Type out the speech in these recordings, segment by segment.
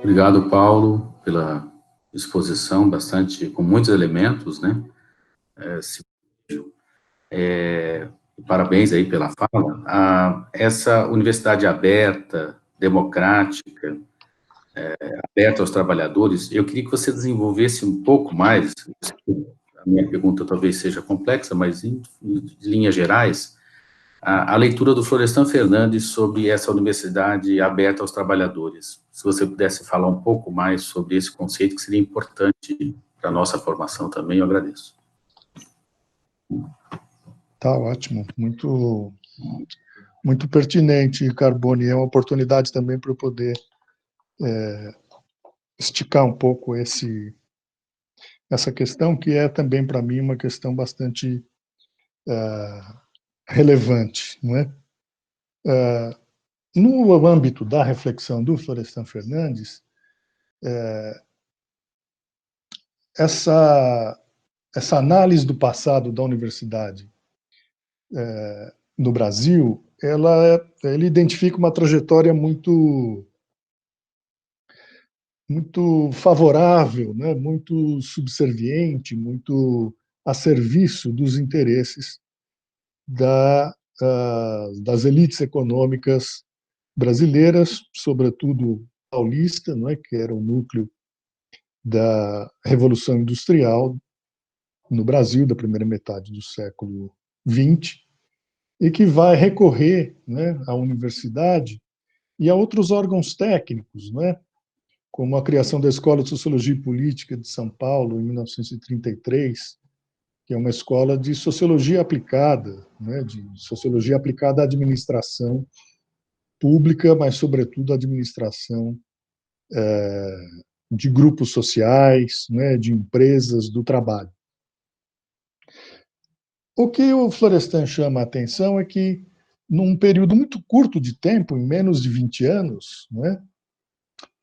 Obrigado, Paulo, pela exposição, com muitos elementos, né? Parabéns aí pela fala. Essa universidade aberta, democrática, aberta aos trabalhadores, eu queria que você desenvolvesse um pouco mais, a minha pergunta talvez seja complexa, mas em linhas gerais, a leitura do Florestan Fernandes sobre essa universidade aberta aos trabalhadores. Se você pudesse falar um pouco mais sobre esse conceito, que seria importante para a nossa formação também, eu agradeço. Tá ótimo, muito pertinente, Carbone. É uma oportunidade também para eu poder esticar um pouco essa questão, que é também, para mim, uma questão bastante relevante, não é? No âmbito da reflexão do Florestan Fernandes, essa análise do passado da universidade no Brasil, ele identifica uma trajetória muito favorável, né? Muito subserviente, muito a serviço dos interesses das elites econômicas brasileiras, sobretudo paulista, não é? Que era o núcleo da Revolução Industrial no Brasil, da primeira metade do século XX, e que vai recorrer, né, à universidade e a outros órgãos técnicos, né, como a criação da Escola de Sociologia e Política de São Paulo, em 1933, que é uma escola de sociologia aplicada, né, de sociologia aplicada à administração pública, mas, sobretudo, à administração de grupos sociais, né, de empresas do trabalho. O que o Florestan chama a atenção é que, num período muito curto de tempo, em menos de 20 anos, né,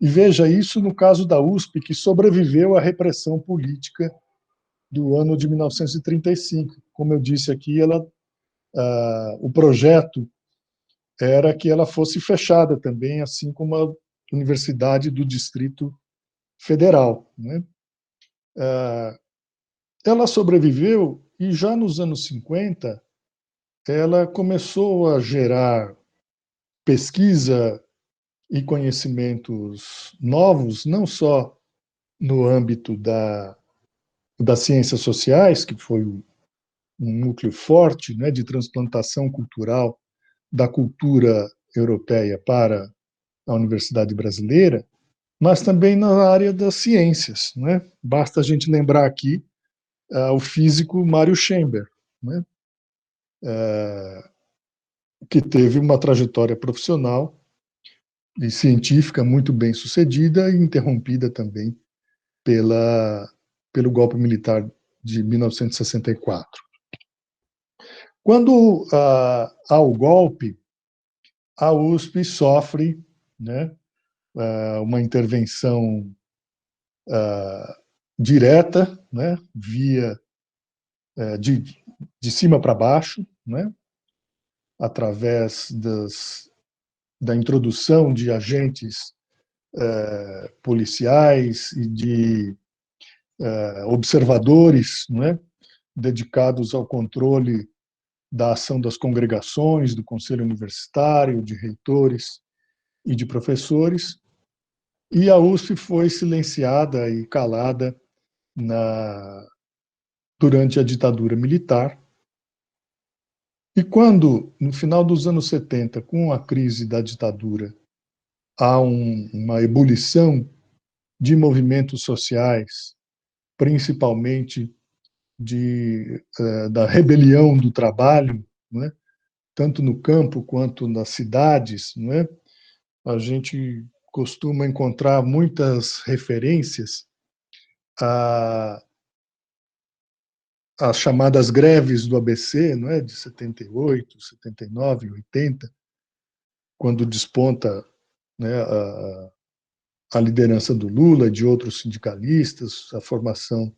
e veja isso no caso da USP, que sobreviveu à repressão política do ano de 1935. Como eu disse aqui, o projeto era que ela fosse fechada também, assim como a Universidade do Distrito Federal, né? Ela sobreviveu e já nos anos 50 ela começou a gerar pesquisa e conhecimentos novos, não só no âmbito das ciências sociais, que foi um núcleo forte, né, de transplantação cultural da cultura europeia para a Universidade Brasileira, mas também na área das ciências, né? Basta a gente lembrar aqui o físico Mário Schember, né? Que teve uma trajetória profissional e científica muito bem sucedida e interrompida também pelo golpe militar de 1964. Quando há o golpe, a USP sofre, né, uma intervenção direta, né, via de cima para baixo, né, através da introdução de agentes policiais e de observadores, né, dedicados ao controle da ação das congregações, do conselho universitário, de reitores e de professores, e a USP foi silenciada e calada durante a ditadura militar. E quando, no final dos anos 70, com a crise da ditadura, há uma ebulição de movimentos sociais, principalmente da rebelião do trabalho, né? Tanto no campo quanto nas cidades, né? A gente costuma encontrar muitas referências às chamadas greves do ABC, não é? De 78, 79, 80, quando desponta, né, a liderança do Lula e de outros sindicalistas, a formação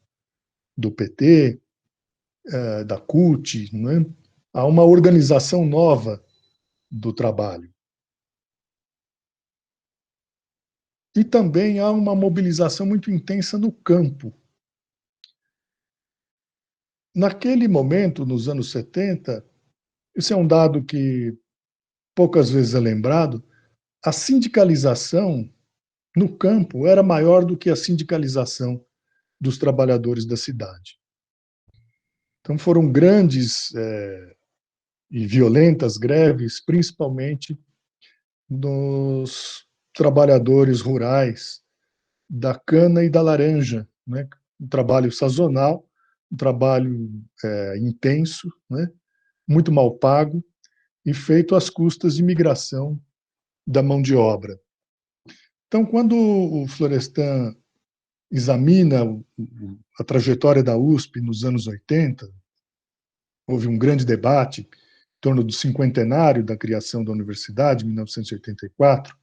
do PT, da CUT, não é? Há uma organização nova do trabalho. e também há uma mobilização muito intensa no campo. Naquele momento, nos anos 70, isso é um dado que poucas vezes é lembrado, a sindicalização no campo era maior do que a sindicalização dos trabalhadores da cidade. Então foram grandes e violentas greves, principalmente dos trabalhadores rurais da cana e da laranja, né? Um trabalho sazonal, um trabalho intenso, né? Muito mal pago e feito às custas de migração da mão de obra. Então, quando o Florestan examina a trajetória da USP nos anos 80, houve um grande debate em torno do cinquentenário da criação da universidade, em 1984,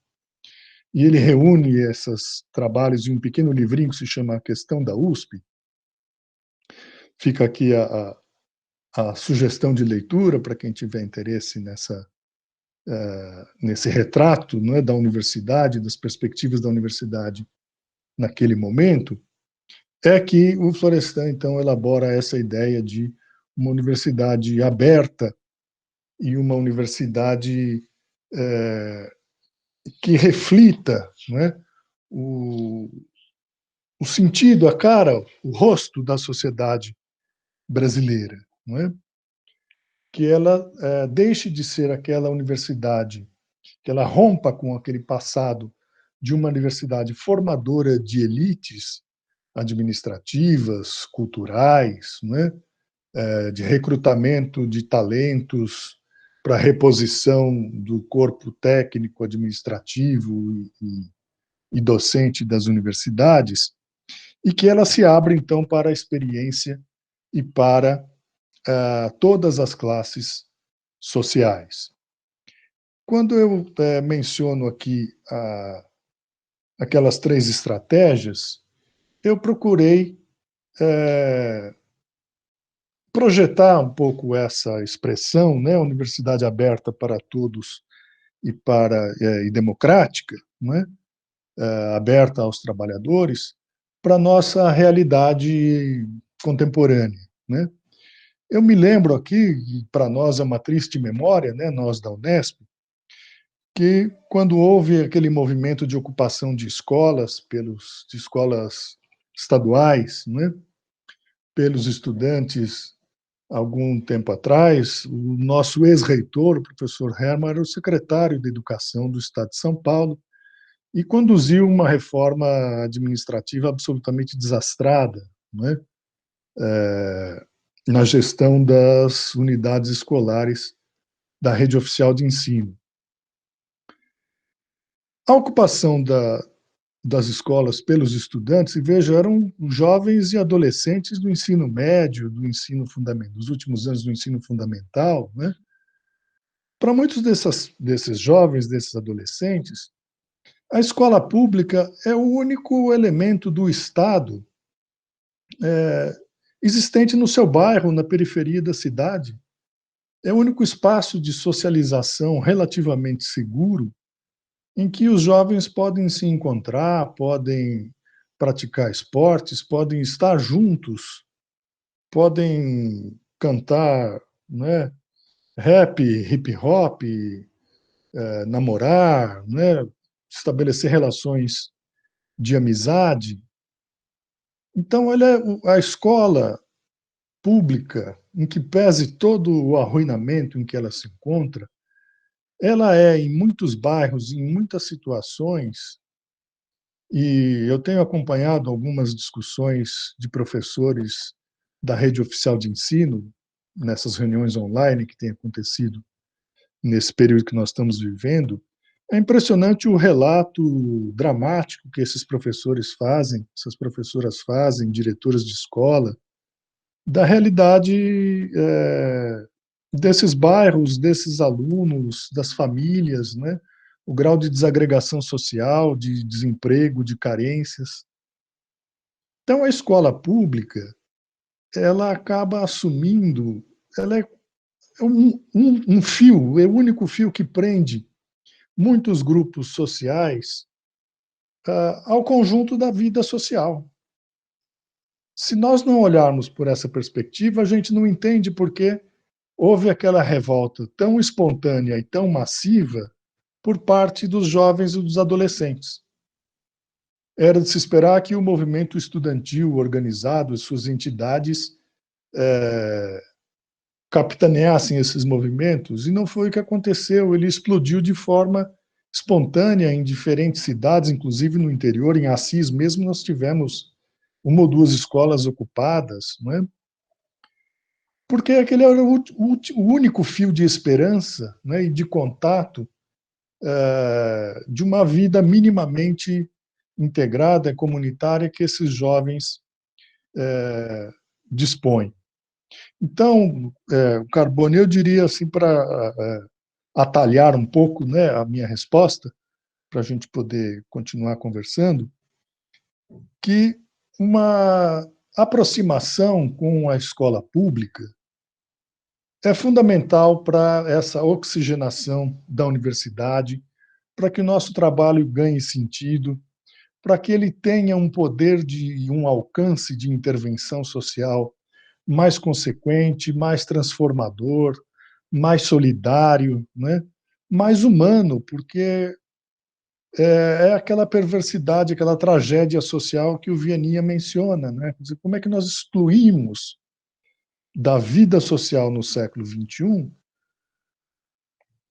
e ele reúne esses trabalhos em um pequeno livrinho que se chama A Questão da USP. Fica aqui a sugestão de leitura para quem tiver interesse nesse retrato, não é, da universidade, das perspectivas da universidade naquele momento, é que o Florestan, então, elabora essa ideia de uma universidade aberta e uma universidade que reflita, não é, o sentido, a cara, o rosto da sociedade brasileira, não é? Que ela deixe de ser aquela universidade, que ela rompa com aquele passado de uma universidade formadora de elites administrativas, culturais, né? De recrutamento de talentos para reposição do corpo técnico, administrativo e docente das universidades, e que ela se abre, então, para a experiência e para todas as classes sociais. Quando eu menciono aqui aquelas 3 estratégias, eu procurei projetar um pouco essa expressão, né, universidade aberta para todos e democrática, né, aberta aos trabalhadores, para a nossa realidade contemporânea, né? Eu me lembro aqui, para nós é uma triste memória, né, nós da Unesp, que quando houve aquele movimento de ocupação de escolas, de escolas estaduais, né, pelos estudantes algum tempo atrás, o nosso ex-reitor, o professor Hermann, era o secretário de Educação do Estado de São Paulo e conduziu uma reforma administrativa absolutamente desastrada, né, na gestão das unidades escolares da rede oficial de ensino. A ocupação das escolas pelos estudantes, e veja, eram jovens e adolescentes do ensino médio, do ensino fundamental, dos últimos anos do ensino fundamental, né? Para muitos desses jovens, desses adolescentes, a escola pública é o único elemento do Estado existente no seu bairro, na periferia da cidade. É o único espaço de socialização relativamente seguro em que os jovens podem se encontrar, podem praticar esportes, podem estar juntos, podem cantar, né, rap, hip hop, namorar, né, estabelecer relações de amizade. Então, a escola pública, em que pese todo o arruinamento em que ela se encontra, ela é, em muitos bairros, em muitas situações, e eu tenho acompanhado algumas discussões de professores da rede oficial de ensino, nessas reuniões online que têm acontecido nesse período que nós estamos vivendo. É impressionante o relato dramático que esses professores fazem, essas professoras fazem, diretoras de escola, da realidade desses bairros, desses alunos, das famílias, né? O grau de desagregação social, de desemprego, de carências. Então, a escola pública, ela acaba assumindo, ela é um fio, é o único fio que prende muitos grupos sociais ao conjunto da vida social. Se nós não olharmos por essa perspectiva, a gente não entende por que houve aquela revolta tão espontânea e tão massiva por parte dos jovens e dos adolescentes. Era de se esperar que o movimento estudantil organizado e suas entidades capitaneassem esses movimentos, e não foi o que aconteceu. Ele explodiu de forma espontânea em diferentes cidades, inclusive no interior, em Assis mesmo, nós tivemos uma ou duas escolas ocupadas, não é? Porque aquele era o único fio de esperança, né, e de contato de uma vida minimamente integrada, comunitária, que esses jovens dispõem. Então, Carbone, eu diria assim, para atalhar um pouco, né, a minha resposta, para a gente poder continuar conversando, que uma aproximação com a escola pública é fundamental para essa oxigenação da universidade, para que o nosso trabalho ganhe sentido, para que ele tenha um poder de um alcance de intervenção social mais consequente, mais transformador, mais solidário, né? Mais humano, porque é aquela perversidade, aquela tragédia social que o Vianinha menciona, né? Quer dizer, como é que nós excluímos da vida social no século XXI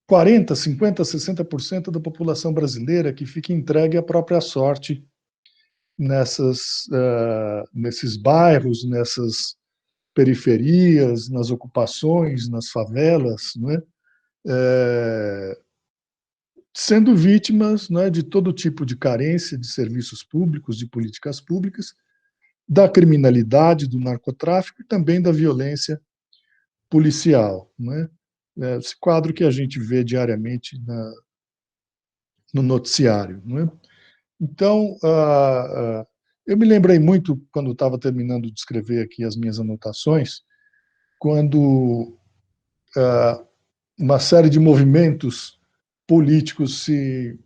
40, 50, 60% da população brasileira que fica entregue à própria sorte nesses bairros, nessas periferias, nas ocupações, nas favelas, né? Sendo vítimas, né, de todo tipo de carência de serviços públicos, de políticas públicas, da criminalidade, do narcotráfico e também da violência policial, né? Esse quadro que a gente vê diariamente no noticiário, né? Então, eu me lembrei muito, quando estava terminando de escrever aqui as minhas anotações, quando uma série de movimentos políticos se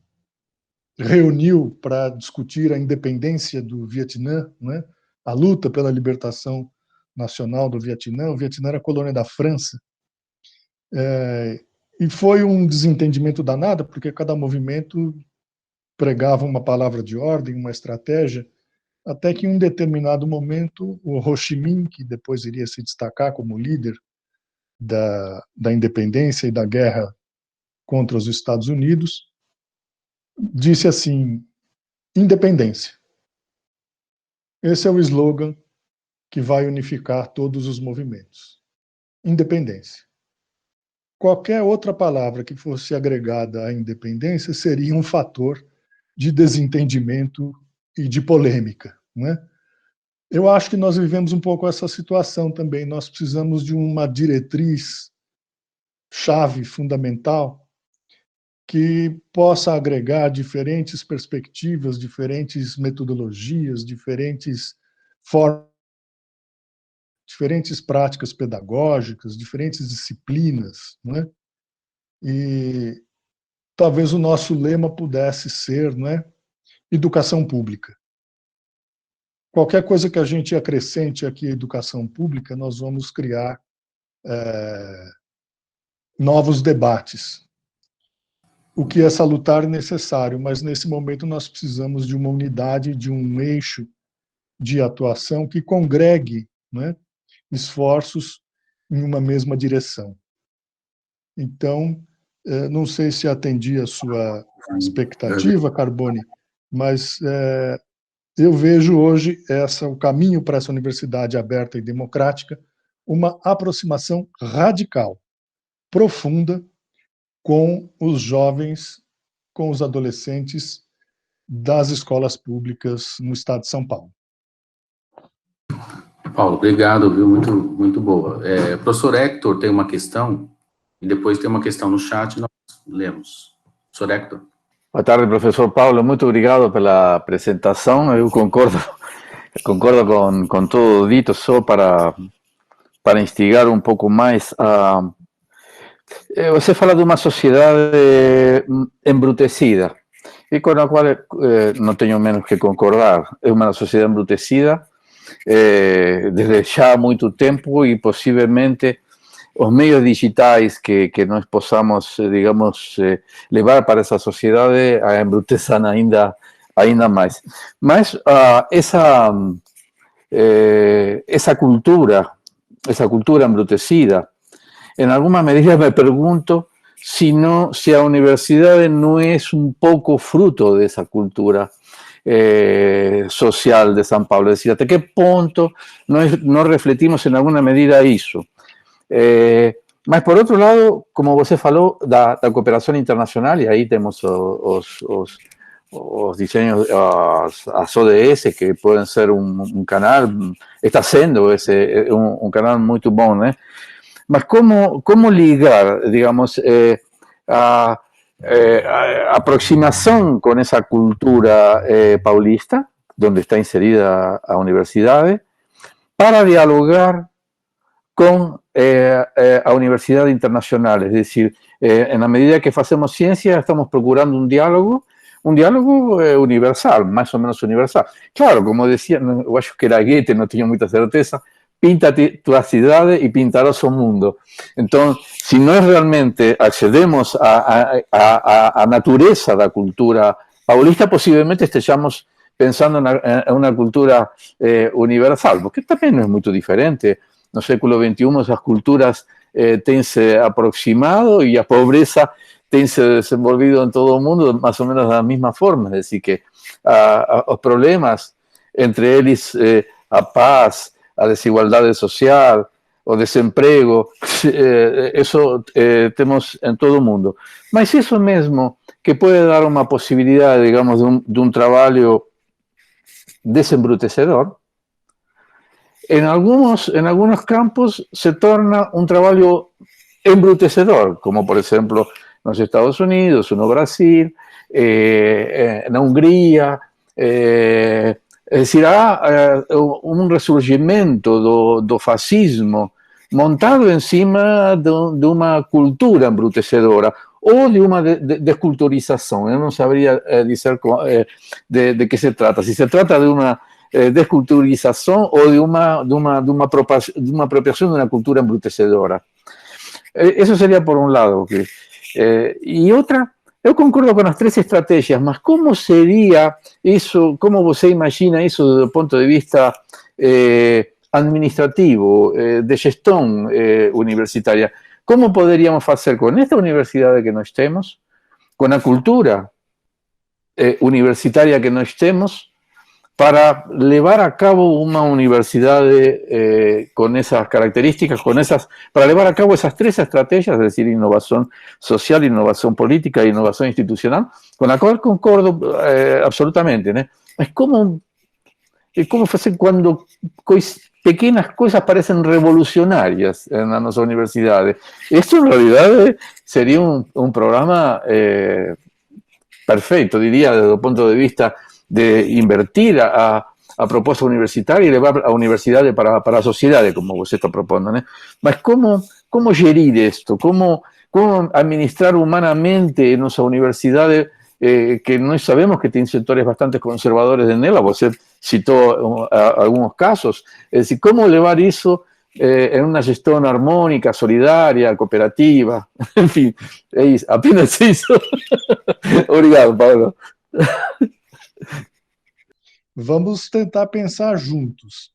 reuniu para discutir a independência do Vietnã, né? A luta pela libertação nacional do Vietnã. O Vietnã era colônia da França. E foi um desentendimento danado, porque cada movimento pregava uma palavra de ordem, uma estratégia, até que em um determinado momento o Ho Chi Minh, que depois iria se destacar como líder da independência e da guerra contra os Estados Unidos, disse assim: independência. Esse é o slogan que vai unificar todos os movimentos. Independência. Qualquer outra palavra que fosse agregada à independência seria um fator de desentendimento e de polêmica, né? Eu acho que nós vivemos um pouco essa situação também. Nós precisamos de uma diretriz chave fundamental que possa agregar diferentes perspectivas, diferentes metodologias, diferentes formas, diferentes práticas pedagógicas, diferentes disciplinas, né? E talvez o nosso lema pudesse ser, né, educação pública. Qualquer coisa que a gente acrescente aqui à educação pública, nós vamos criar novos debates, o que é salutar e necessário, mas nesse momento nós precisamos de uma unidade, de um eixo de atuação que congregue, né, esforços em uma mesma direção. Então, não sei se atendi a sua expectativa, Carbone, mas eu vejo hoje o caminho para essa universidade aberta e democrática, uma aproximação radical, profunda, com os jovens, com os adolescentes das escolas públicas no estado de São Paulo. Paulo, obrigado, viu? Muito, muito boa. Professor Hector tem uma questão, e depois tem uma questão no chat, nós lemos. Professor Hector. Boa tarde, professor Paulo. Muito obrigado pela apresentação. Eu concordo com tudo dito, só para instigar um pouco mais a... Você fala de uma sociedade embrutecida. y con la cual no tengo menos que concordar. Es una sociedad embrutecida desde ya muito tempo e possivelmente os meios digitais que nós possamos, digamos, levar para essa sociedade a embruteçam ainda mais. Mas essa cultura embrutecida, em alguma medida me pergunto se a universidade não é um pouco fruto dessa cultura social de São Paulo, es decir, até que ponto nós refletimos em alguma medida isso. Mas, por outro lado, como você falou, da cooperação internacional, e aí temos os diseños, as ODS, que podem ser um canal, está sendo um canal muito bom, né? Mas como ligar, digamos, a aproximação com essa cultura paulista, onde está inserida a universidade, para dialogar com a universidade internacional, es decir, na medida que fazemos ciência, estamos procurando um diálogo universal, mais ou menos universal. Claro, como decía, eu acho que era Goethe, não tenho muita certeza, pinta tua cidade e pintarás o mundo. Então, se nós realmente accedemos à natureza da cultura paulista, possivelmente estejamos pensando em uma cultura universal, porque também não é muito diferente. No século XXI, esas culturas têm se aproximado e a pobreza tem se desenvolvido em todo o mundo mais ou menos da mesma forma. Es decir, que os problemas, entre eles a paz, a desigualdade social, o desemprego, isso temos em todo o mundo. Mas isso mesmo que pode dar uma possibilidade, digamos, de um trabalho desembrutecedor, en algunos campos se torna un trabajo embrutecedor, como por ejemplo en los Estados Unidos, no Brasil, en Hungría. Es decir, há un resurgimiento do fascismo montado encima de una cultura embrutecedora o de una desculturización. Yo no sabría decir de qué se trata. Si se trata de una desculturização ou de uma apropriação de uma cultura embrutecedora. Isso seria por um lado. E outra, eu concordo com as três estratégias, mas como seria isso, como você imagina isso do ponto de vista administrativo, de gestão universitária? Como poderíamos fazer com esta universidade que nós temos, com a cultura universitária que nós temos, para llevar a cabo una universidad con esas características, para llevar a cabo esas tres estrategias, es decir, innovación social, innovación política e innovación institucional, con la cual concordo absolutamente, ¿no? Es como hacer cuando pequeñas cosas parecen revolucionarias en las universidades. Esto en realidad sería un programa perfecto, diría, desde el punto de vista de invertir a proposta universitária e levar a universidade para a sociedade, como você está propondo, né? Mas como gerir isto? Como administrar humanamente nossa universidade, que nós sabemos que tem setores bastante conservadores nela, você citou alguns casos, é decir, como levar isso em uma gestão harmônica, solidária, cooperativa, enfim, é isso, apenas isso. Obrigado, Paulo. Vamos tentar pensar juntos.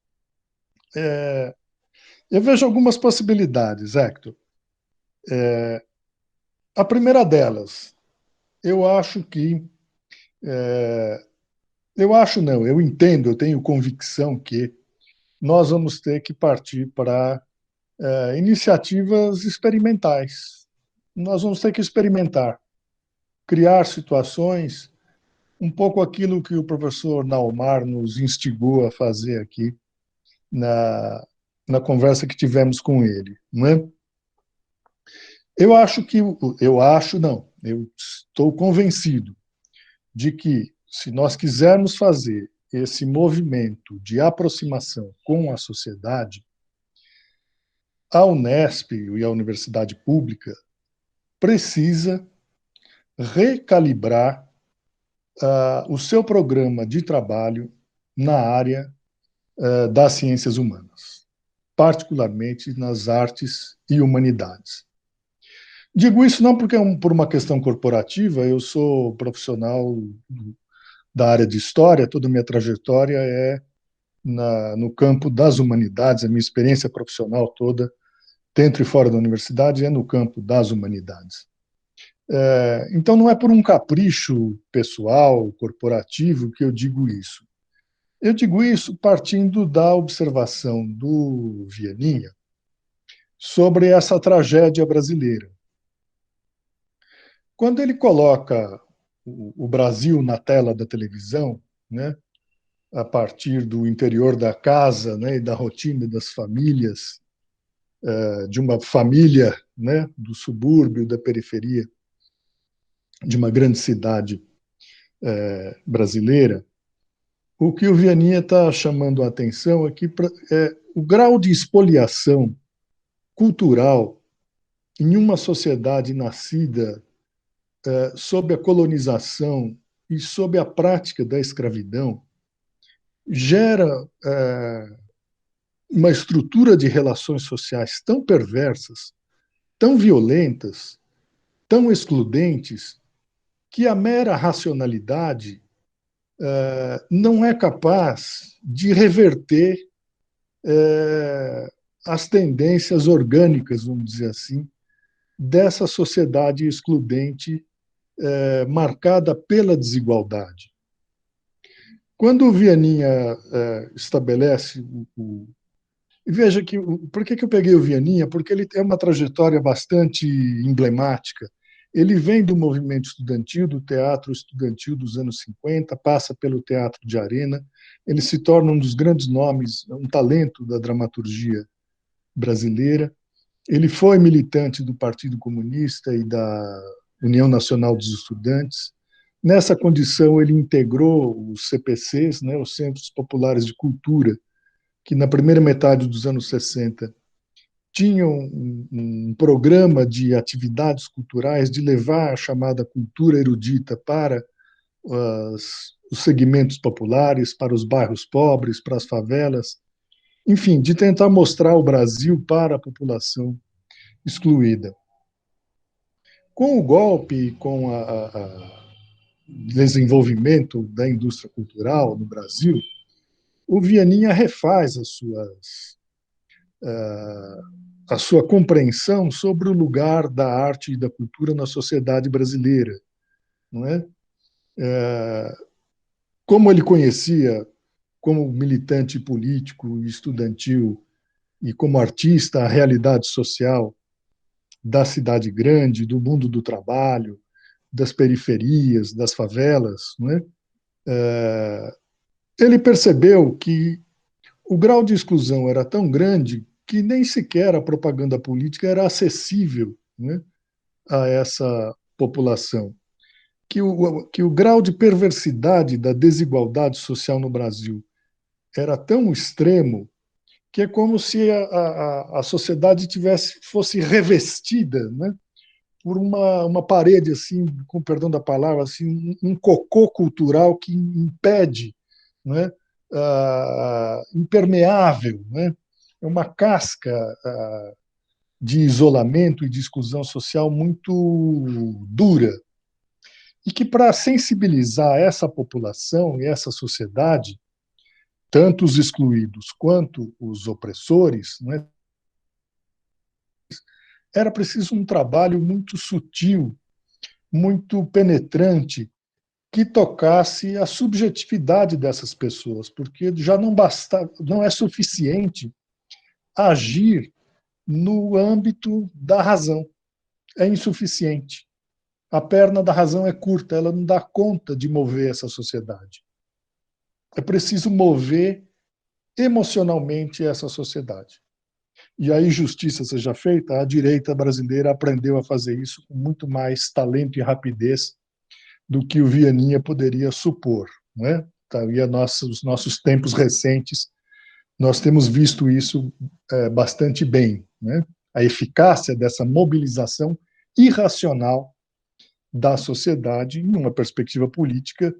Eu vejo algumas possibilidades, Hector. A primeira delas, eu acho que... eu entendo, eu tenho convicção que nós vamos ter que partir para iniciativas experimentais. Nós vamos ter que experimentar, criar situações, um pouco aquilo que o professor Naumar nos instigou a fazer aqui na conversa que tivemos com ele, não é? Eu estou convencido de que, se nós quisermos fazer esse movimento de aproximação com a sociedade, a Unesp e a Universidade Pública precisa recalibrar o seu programa de trabalho na área das ciências humanas, particularmente nas artes e humanidades. Digo isso não porque por uma questão corporativa, eu sou profissional da área de história, toda a minha trajetória é no campo das humanidades, a minha experiência profissional toda, dentro e fora da universidade, é no campo das humanidades. Então, não é por um capricho pessoal, corporativo, que eu digo isso. Eu digo isso partindo da observação do Vianinha sobre essa tragédia brasileira. Quando ele coloca o Brasil na tela da televisão, né, a partir do interior da casa, né, e da rotina das famílias, de uma família, né, do subúrbio, da periferia, de uma grande cidade brasileira, o que o Vianinha está chamando a atenção aqui é o grau de expoliação cultural em uma sociedade nascida sob a colonização e sob a prática da escravidão, gera uma estrutura de relações sociais tão perversas, tão violentas, tão excludentes, que a mera racionalidade não é capaz de reverter as tendências orgânicas, vamos dizer assim, dessa sociedade excludente marcada pela desigualdade. Quando o Vianinha estabelece e veja que por que eu peguei o Vianinha? Porque ele tem uma trajetória bastante emblemática. Ele vem do movimento estudantil, do teatro estudantil dos anos 50, passa pelo teatro de arena, ele se torna um dos grandes nomes, um talento da dramaturgia brasileira. Ele foi militante do Partido Comunista e da União Nacional dos Estudantes. Nessa condição, ele integrou os CPCs, né, os Centros Populares de Cultura, que na primeira metade dos anos 60 tinham um programa de atividades culturais, de levar a chamada cultura erudita para os segmentos populares, para os bairros pobres, para as favelas, enfim, de tentar mostrar o Brasil para a população excluída. Com o golpe, com o desenvolvimento da indústria cultural no Brasil, o Vianinha refaz a sua compreensão sobre o lugar da arte e da cultura na sociedade brasileira. Não é? Como ele conhecia, como militante político e estudantil e como artista, a realidade social da cidade grande, do mundo do trabalho, das periferias, das favelas, não é? Ele percebeu que o grau de exclusão era tão grande que nem sequer a propaganda política era acessível, né, a essa população. Que o grau de perversidade da desigualdade social no Brasil era tão extremo que é como se a sociedade fosse revestida, né, por uma parede, assim, com perdão da palavra, assim, um cocô cultural que impede, né, impermeável, né, é uma casca de isolamento e de exclusão social muito dura. E que, para sensibilizar essa população e essa sociedade, tanto os excluídos quanto os opressores, né, era preciso um trabalho muito sutil, muito penetrante, que tocasse a subjetividade dessas pessoas, porque já não basta, não é suficiente agir no âmbito da razão. É insuficiente. A perna da razão é curta, ela não dá conta de mover essa sociedade. É preciso mover emocionalmente essa sociedade. E aí, justiça seja feita, a direita brasileira aprendeu a fazer isso com muito mais talento e rapidez do que o Vianinha poderia supor. Não é? E os nossos tempos recentes, nós temos visto isso bastante bem. Né? A eficácia dessa mobilização irracional da sociedade em uma perspectiva política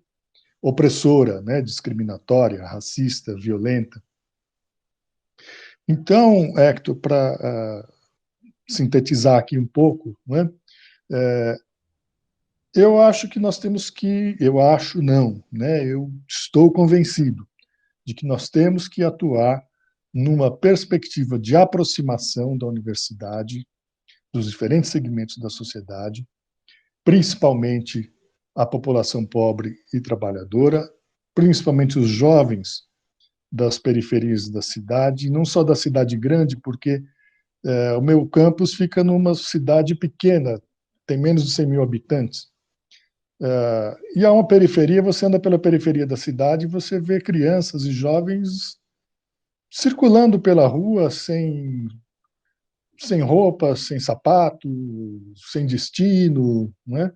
opressora, né, discriminatória, racista, violenta. Então, Hector, para sintetizar aqui um pouco, né, eu acho que nós temos que, eu acho não, né, eu estou convencido de que nós temos que atuar numa perspectiva de aproximação da universidade, dos diferentes segmentos da sociedade, principalmente a população pobre e trabalhadora, principalmente os jovens das periferias da cidade, e não só da cidade grande, porque o meu campus fica numa cidade pequena, tem menos de 100 mil habitantes. E há uma periferia, você anda pela periferia da cidade e você vê crianças e jovens circulando pela rua sem roupa, sem sapato, sem destino, né?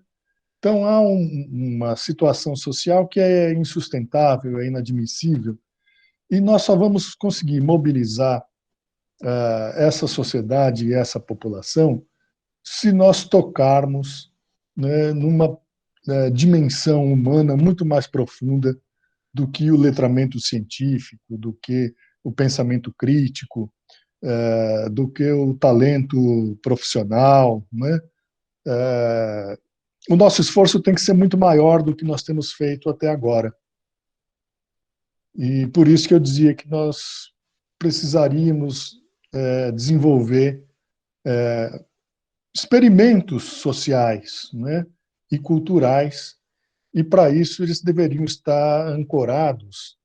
Então há uma situação social que é insustentável, é inadmissível, e nós só vamos conseguir mobilizar essa sociedade e essa população se nós tocarmos, né, numa dimensão humana muito mais profunda do que o letramento científico, do que o pensamento crítico, do que o talento profissional, né? O nosso esforço tem que ser muito maior do que nós temos feito até agora. E por isso que eu dizia que nós precisaríamos desenvolver experimentos sociais, né, e culturais, e para isso eles deveriam estar ancorados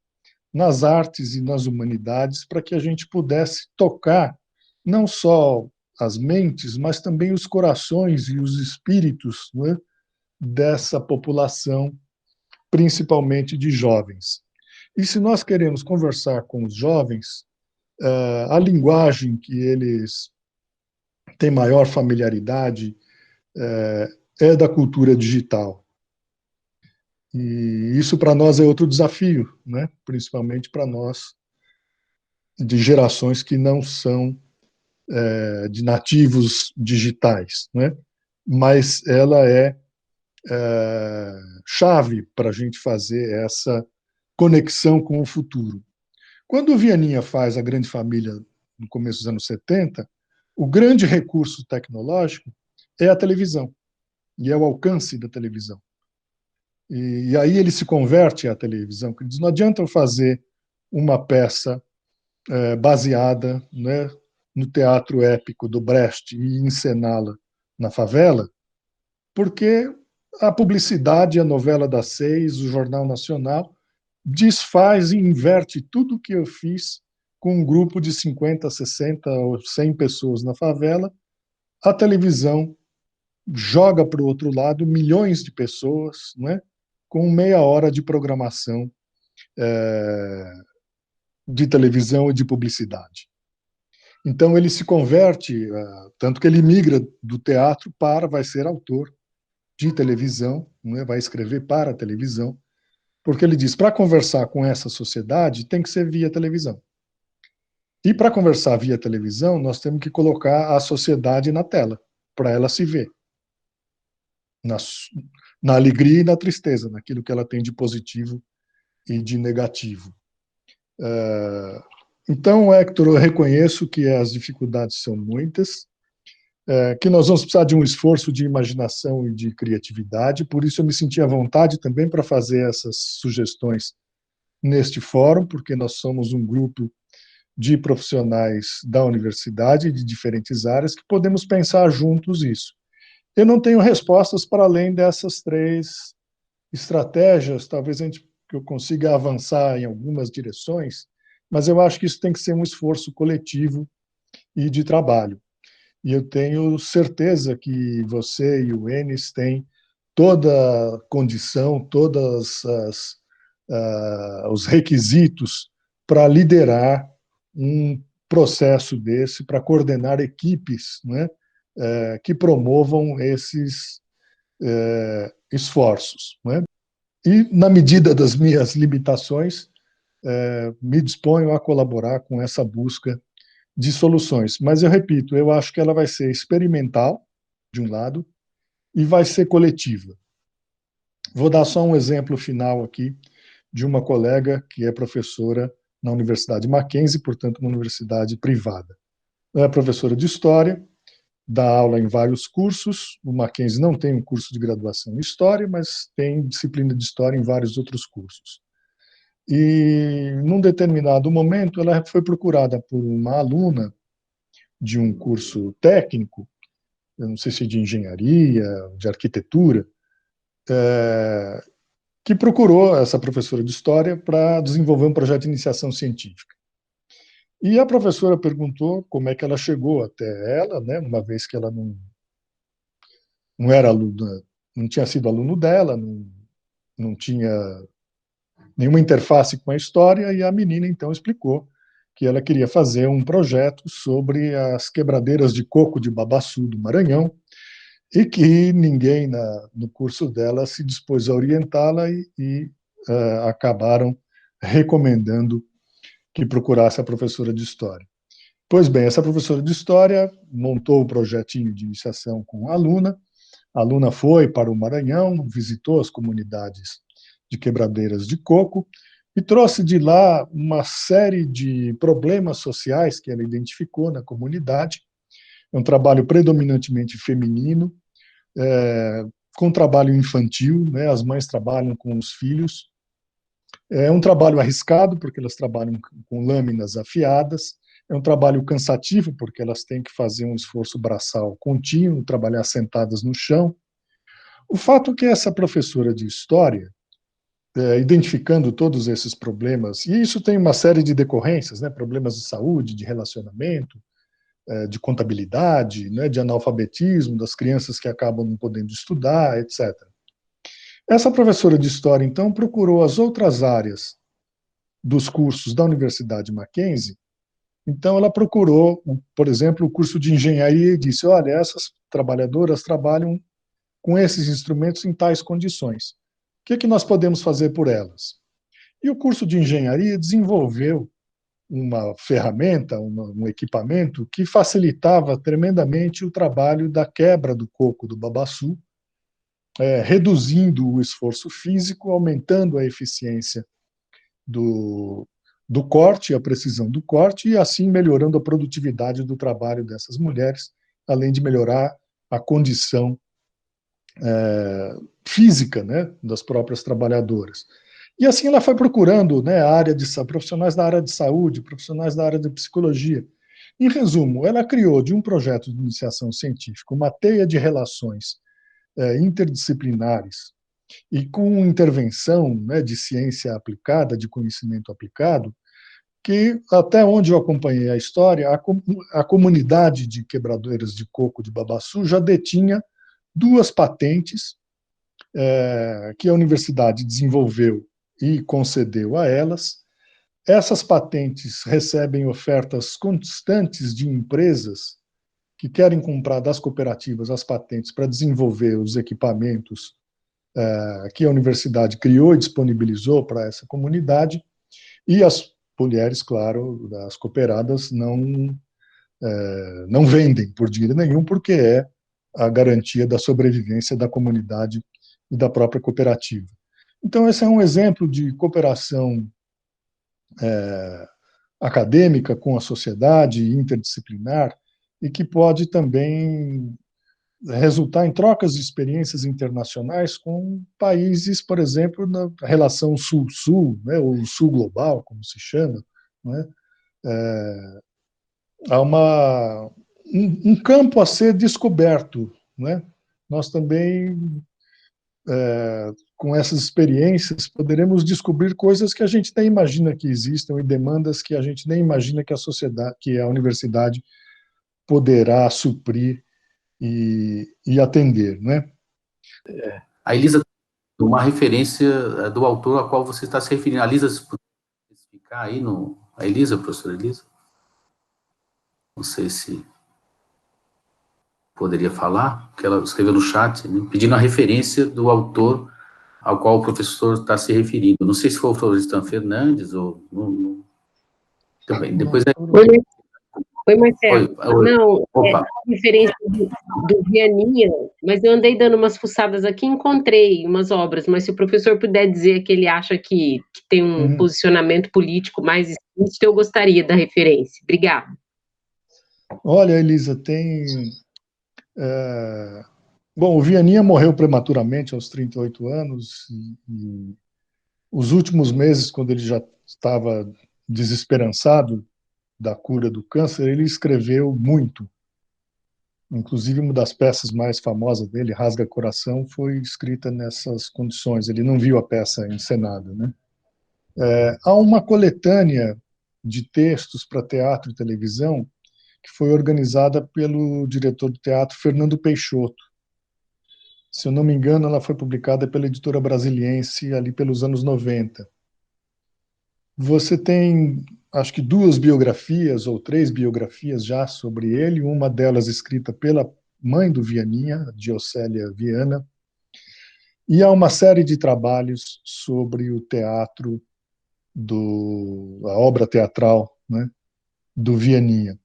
nas artes e nas humanidades, para que a gente pudesse tocar não só as mentes, mas também os corações e os espíritos, né, dessa população, principalmente de jovens. E se nós queremos conversar com os jovens, a linguagem que eles têm maior familiaridade é da cultura digital. E isso para nós é outro desafio, né? Principalmente para nós de gerações que não são de nativos digitais, né? Mas ela é chave para a gente fazer essa conexão com o futuro. Quando o Vianinha faz A Grande Família no começo dos anos 70, o grande recurso tecnológico é a televisão, e é o alcance da televisão. E aí ele se converte à televisão, que diz, não adianta eu fazer uma peça baseada, né, no teatro épico do Brecht e encená-la na favela, porque a publicidade, a novela das 6, o Jornal Nacional, desfaz e inverte tudo o que eu fiz com um grupo de 50, 60 ou 100 pessoas na favela. A televisão joga para o outro lado milhões de pessoas, né, com meia hora de programação de televisão e de publicidade. Então ele se converte, tanto que ele migra do teatro vai ser autor de televisão, né, vai escrever para a televisão, porque ele diz, para conversar com essa sociedade tem que ser via televisão. E para conversar via televisão, nós temos que colocar a sociedade na tela, para ela se ver. Na alegria e na tristeza, naquilo que ela tem de positivo e de negativo. Então, Hector, eu reconheço que as dificuldades são muitas, que nós vamos precisar de um esforço de imaginação e de criatividade, por isso eu me senti à vontade também para fazer essas sugestões neste fórum, porque nós somos um grupo de profissionais da universidade, de diferentes áreas, que podemos pensar juntos isso. Eu não tenho respostas para além dessas 3 estratégias, talvez eu consiga avançar em algumas direções, mas eu acho que isso tem que ser um esforço coletivo e de trabalho. E eu tenho certeza que você e o Enes têm toda a condição, todos os requisitos para liderar um processo desse, para coordenar equipes, né, que promovam esses esforços, né? E, na medida das minhas limitações, me disponho a colaborar com essa busca de soluções. Mas eu repito, eu acho que ela vai ser experimental, de um lado, e vai ser coletiva. Vou dar só um exemplo final aqui de uma colega que é professora na Universidade Mackenzie, portanto, uma universidade privada. Ela é professora de História, dá aula em vários cursos. O Mackenzie não tem um curso de graduação em História, mas tem disciplina de História em vários outros cursos. E, num determinado momento, ela foi procurada por uma aluna de um curso técnico, eu não sei se de engenharia, de arquitetura, que procurou essa professora de História para desenvolver um projeto de iniciação científica. E a professora perguntou como é que ela chegou até ela, né, uma vez que ela não era aluna, não tinha sido aluno dela, não tinha nenhuma interface com a história, e a menina então explicou que ela queria fazer um projeto sobre as quebradeiras de coco de Babaçu, do Maranhão, e que ninguém no curso dela se dispôs a orientá-la e acabaram recomendando que procurasse a professora de História. Pois bem, essa professora de História montou o projetinho de iniciação com a aluna foi para o Maranhão, visitou as comunidades de quebradeiras de coco e trouxe de lá uma série de problemas sociais que ela identificou na comunidade. É um trabalho predominantemente feminino, com trabalho infantil, né? As mães trabalham com os filhos. É um trabalho arriscado, porque elas trabalham com lâminas afiadas. É um trabalho cansativo, porque elas têm que fazer um esforço braçal contínuo, trabalhar sentadas no chão. O fato é que essa professora de História, identificando todos esses problemas, e isso tem uma série de decorrências, né? Problemas de saúde, de relacionamento, de contabilidade, né? De analfabetismo, das crianças que acabam não podendo estudar, etc. Essa professora de História, então, procurou as outras áreas dos cursos da Universidade Mackenzie. Então, ela procurou, por exemplo, o curso de engenharia e disse, olha, essas trabalhadoras trabalham com esses instrumentos em tais condições. O que nós podemos fazer por elas? E o curso de engenharia desenvolveu uma ferramenta, um equipamento que facilitava tremendamente o trabalho da quebra do coco do Babaçu, reduzindo o esforço físico, aumentando a eficiência do corte, a precisão do corte, e assim melhorando a produtividade do trabalho dessas mulheres, além de melhorar a condição física, né, das próprias trabalhadoras. E assim ela foi procurando, né, profissionais da área de saúde, profissionais da área de psicologia. Em resumo, ela criou de um projeto de iniciação científica uma teia de relações interdisciplinares e com intervenção, né, de ciência aplicada, de conhecimento aplicado, que, até onde eu acompanhei a história, a comunidade de quebradeiras de coco de Babaçu já detinha 2 patentes que a universidade desenvolveu e concedeu a elas. Essas patentes recebem ofertas constantes de empresas que querem comprar das cooperativas as patentes para desenvolver os equipamentos que a universidade criou e disponibilizou para essa comunidade, e as mulheres, claro, as cooperadas, não vendem por dinheiro nenhum, porque é a garantia da sobrevivência da comunidade e da própria cooperativa. Então, esse é um exemplo de cooperação acadêmica com a sociedade, interdisciplinar, e que pode também resultar em trocas de experiências internacionais com países, por exemplo, na relação Sul-Sul, né, ou Sul global, como se chama, né, há um campo a ser descoberto, né? Nós também, com essas experiências, poderemos descobrir coisas que a gente nem imagina que existam e demandas que a gente nem imagina que a sociedade, que a universidade poderá suprir e atender, né? A Elisa, uma referência do autor a qual você está se referindo. A Elisa, se puder especificar aí a Elisa, professora Elisa? Não sei se poderia falar, porque ela escreveu no chat, né, pedindo a referência do autor ao qual o professor está se referindo. Não sei se foi o Florestan Fernandes ou... também. Depois Oi, Marcelo. Oi. Não, Opa. a referência do Vianinha, mas eu andei dando umas fuçadas aqui e encontrei umas obras, mas se o professor puder dizer que ele acha que tem um posicionamento político mais explícito, eu gostaria da referência. Obrigada. Olha, Elisa, bom, o Vianinha morreu prematuramente aos 38 anos e os últimos meses, quando ele já estava desesperançado da cura do câncer, ele escreveu muito. Inclusive, uma das peças mais famosas dele, Rasga Coração, foi escrita nessas condições. Ele não viu a peça encenada, né? Há uma coletânea de textos para teatro e televisão que foi organizada pelo diretor do teatro, Fernando Peixoto. Se eu não me engano, ela foi publicada pela editora Brasiliense ali pelos anos 90. Você tem, acho que 2 biografias ou 3 biografias já sobre ele, uma delas escrita pela mãe do Vianinha, Diocélia Viana, e há uma série de trabalhos sobre o teatro, a obra teatral, né, do Vianinha.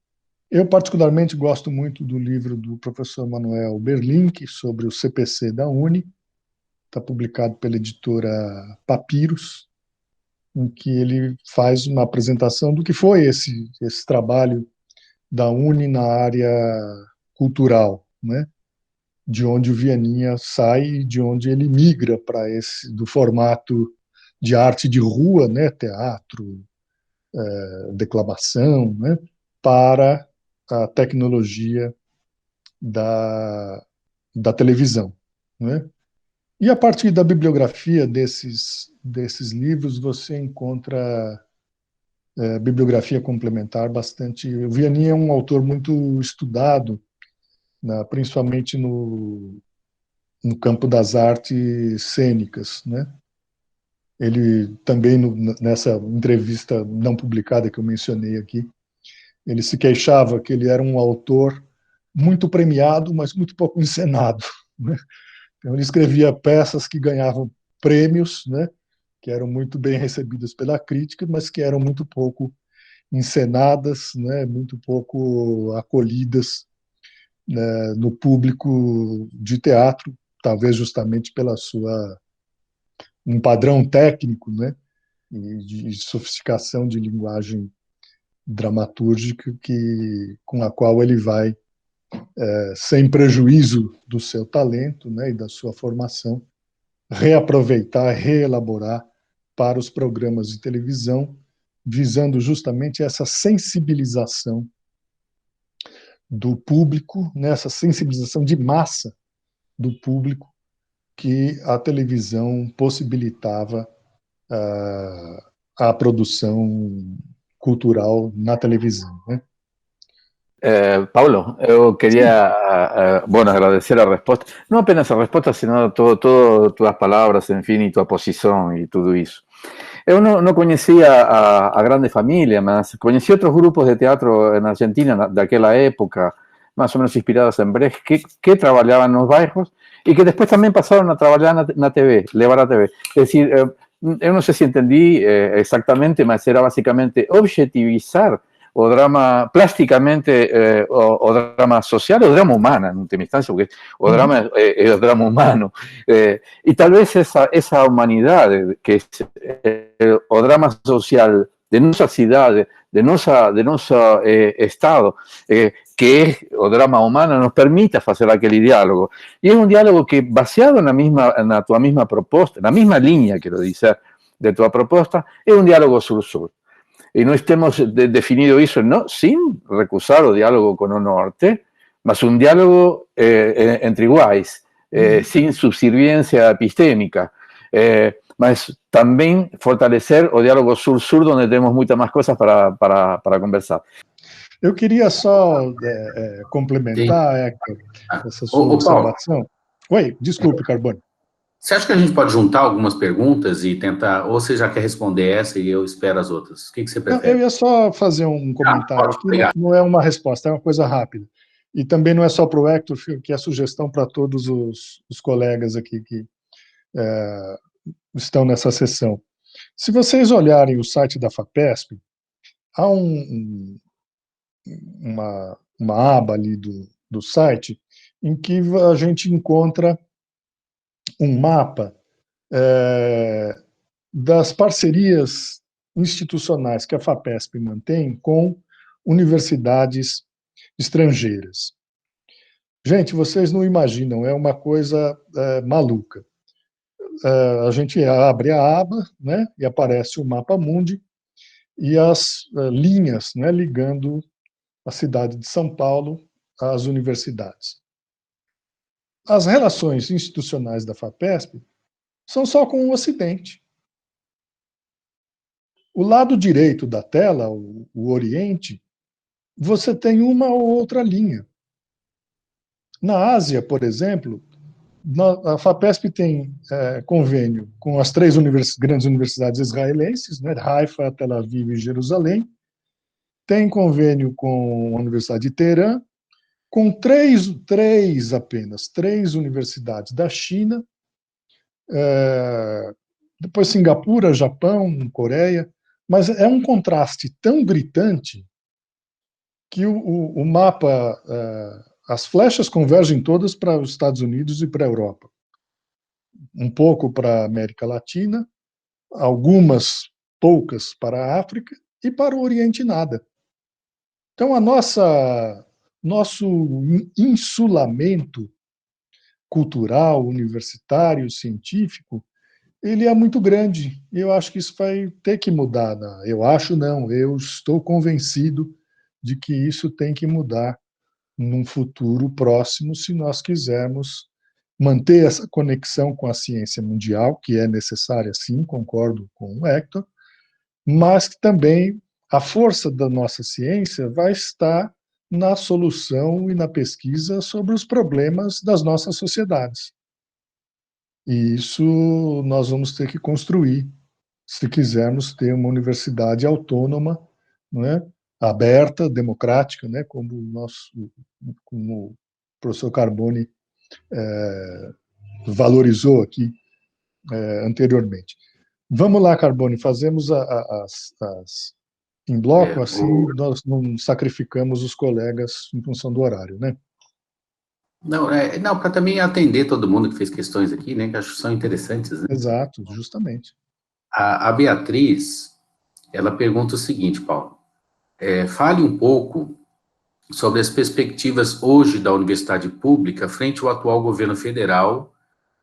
Eu, particularmente, gosto muito do livro do professor Manuel Berlink sobre o CPC da UNE, está publicado pela editora Papiros, em que ele faz uma apresentação do que foi esse trabalho da UNE na área cultural, né? De onde o Vianinha sai e de onde ele migra para do formato de arte de rua, né? Teatro, declamação, né? Para a tecnologia da televisão, né? E a partir da bibliografia desses livros, você encontra bibliografia complementar bastante. O Vianney é um autor muito estudado, né, principalmente no campo das artes cênicas, né? Ele também, nessa entrevista não publicada que eu mencionei aqui, ele se queixava que ele era um autor muito premiado, mas muito pouco encenado, né? Então, ele escrevia peças que ganhavam prêmios, né, que eram muito bem recebidas pela crítica, mas que eram muito pouco encenadas, né, muito pouco acolhidas, né, no público de teatro, talvez justamente pela um padrão técnico, né, e de sofisticação de linguagem dramatúrgica com a qual ele vai, sem prejuízo do seu talento, né, e da sua formação, reaproveitar, reelaborar para os programas de televisão, visando justamente essa sensibilização do público, nessa sensibilização de massa do público que a televisão possibilitava a produção cultural na televisão, né? Paulo, eu queria, bueno, agradecer a resposta, não apenas a resposta, sino todas tuas palavras, enfim, e tua posição e tudo isso. Eu não conhecia a Grande Família, mas conheci outros grupos de teatro na Argentina daquela época, mais ou menos inspirados em Brecht, que trabalhavam nos bairros e que depois também passaram a trabalhar na TV, levar a TV. É decir, eu não sei se entendi exactamente, mas era basicamente objetivizar o drama plasticamente, o drama social, o drama humano, en última instancia, porque o drama é o drama humano. E talvez essa humanidade, que é o drama social de nossa cidade, de nosso estado, que é o drama humano, nos permita fazer aquele diálogo. E é um diálogo que, baseado na tua mesma proposta, na mesma linha, quero dizer, de tua proposta, é um diálogo sur-sur. Y no estemos definido eso, no sin recusar o diálogo con o norte, mas un diálogo entre iguais, sin subserviencia epistémica, mas también fortalecer o diálogo sur-sur, donde tenemos muchas más cosas para conversar. Eu queria só complementar essa sua observação. Oi, desculpe, Carbone. Você acha que a gente pode juntar algumas perguntas e tentar, ou você já quer responder essa e eu espero as outras? O que você prefere? Eu ia só fazer um comentário aqui, não é uma resposta, é uma coisa rápida. E também não é só para o Hector, que é sugestão para todos os colegas aqui que estão nessa sessão. Se vocês olharem o site da FAPESP, há uma aba ali do site em que a gente encontra um mapa das parcerias institucionais que a FAPESP mantém com universidades estrangeiras. Gente, vocês não imaginam, é uma coisa maluca. A gente abre a aba, né, e aparece o mapa mundi e as linhas, né, ligando a cidade de São Paulo às universidades. As relações institucionais da FAPESP são só com o Ocidente. O lado direito da tela, o Oriente, você tem uma ou outra linha. Na Ásia, por exemplo, a FAPESP tem convênio com as 3 grandes universidades israelenses, né, Haifa, Tel Aviv e Jerusalém, tem convênio com a Universidade de Teherã, com apenas três universidades da China, depois Singapura, Japão, Coreia, mas é um contraste tão gritante que o mapa, as flechas convergem todas para os Estados Unidos e para a Europa. Um pouco para a América Latina, algumas poucas para a África e para o Oriente nada. Então, nosso insulamento cultural, universitário, científico, ele é muito grande. E eu acho que isso vai ter que mudar. Eu acho não, eu estou convencido de que isso tem que mudar num futuro próximo, se nós quisermos manter essa conexão com a ciência mundial, que é necessária, sim, concordo com o Hector, mas que também a força da nossa ciência vai estar na solução e na pesquisa sobre os problemas das nossas sociedades. E isso nós vamos ter que construir, se quisermos ter uma universidade autônoma, não é? Aberta, democrática, né? Como o professor Carboni valorizou aqui anteriormente. Vamos lá, Carboni, fazemos em bloco, assim nós não sacrificamos os colegas em função do horário, né? Não, para também atender todo mundo que fez questões aqui, né, que acho que são interessantes, né? Exato, justamente. A Beatriz, ela pergunta o seguinte, Paulo, fale um pouco sobre as perspectivas hoje da universidade pública frente ao atual governo federal,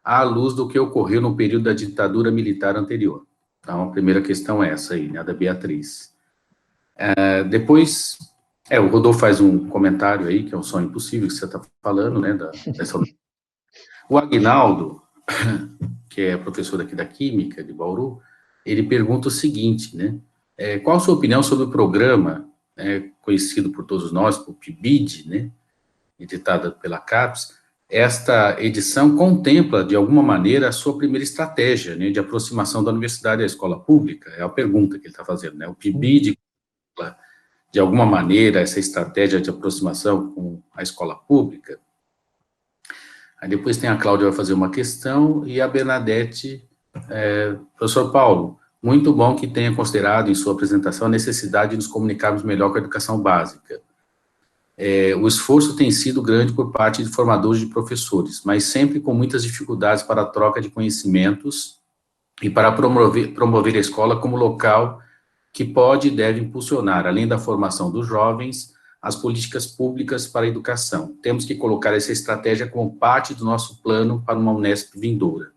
à luz do que ocorreu no período da ditadura militar anterior. Então, a primeira questão é essa aí, né, da Beatriz. Depois, o Rodolfo faz um comentário aí, que é um sonho impossível que você está falando, né, dessa... O Aguinaldo, que é professor aqui da Química, de Bauru, ele pergunta o seguinte, né, qual a sua opinião sobre o programa, conhecido por todos nós, por PIBID, né, editada pela CAPES. Esta edição contempla, de alguma maneira, a sua primeira estratégia, né, de aproximação da universidade à escola pública, é a pergunta que ele está fazendo, né, o PIBID, de alguma maneira, essa estratégia de aproximação com a escola pública. Aí depois tem a Cláudia, vai fazer uma questão, e a Bernadette, professor Paulo, muito bom que tenha considerado em sua apresentação a necessidade de nos comunicarmos melhor com a educação básica. O esforço tem sido grande por parte de formadores de professores, mas sempre com muitas dificuldades para a troca de conhecimentos e para promover a escola como local que pode e deve impulsionar, além da formação dos jovens, as políticas públicas para a educação. Temos que colocar essa estratégia como parte do nosso plano para uma Unesp vindoura.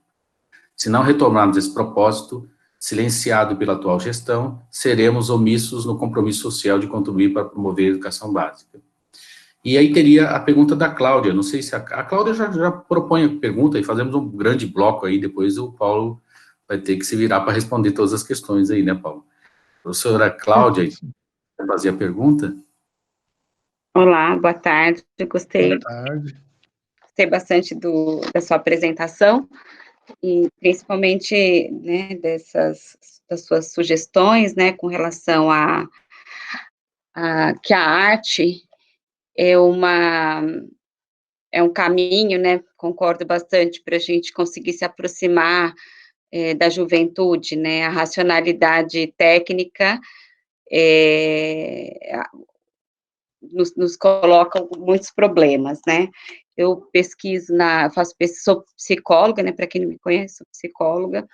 Se não retomarmos esse propósito, silenciado pela atual gestão, seremos omissos no compromisso social de contribuir para promover a educação básica. E aí teria a pergunta da Cláudia, não sei se a Cláudia já propõe a pergunta e fazemos um grande bloco aí, depois o Paulo vai ter que se virar para responder todas as questões aí, né, Paulo? Professora Cláudia, vai fazer a pergunta? Olá, boa tarde, gostei bastante da sua apresentação, e principalmente, né, das suas sugestões, né, com relação que a arte é um caminho, né, concordo bastante, para a gente conseguir se aproximar da juventude, né, a racionalidade técnica, nos colocam muitos problemas, né? Eu pesquiso sou psicóloga, né? Para quem não me conhece, sou psicóloga,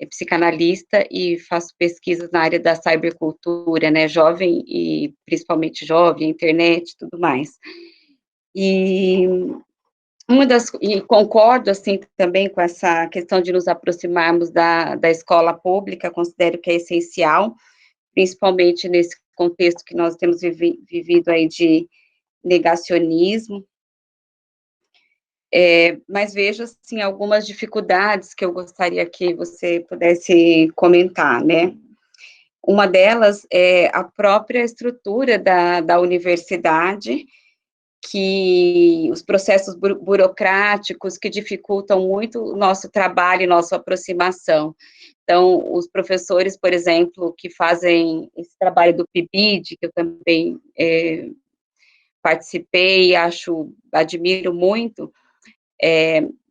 psicanalista e faço pesquisas na área da cybercultura, né? Jovem e principalmente jovem, internet, tudo mais. E concordo, assim, também com essa questão de nos aproximarmos da escola pública, considero que é essencial, principalmente nesse contexto que nós temos vivido aí de negacionismo, mas vejo, assim, algumas dificuldades que eu gostaria que você pudesse comentar, né? Uma delas é a própria estrutura da universidade, que os processos burocráticos que dificultam muito o nosso trabalho e nossa aproximação. Então, os professores, por exemplo, que fazem esse trabalho do PIBID, que eu também participei, admiro muito,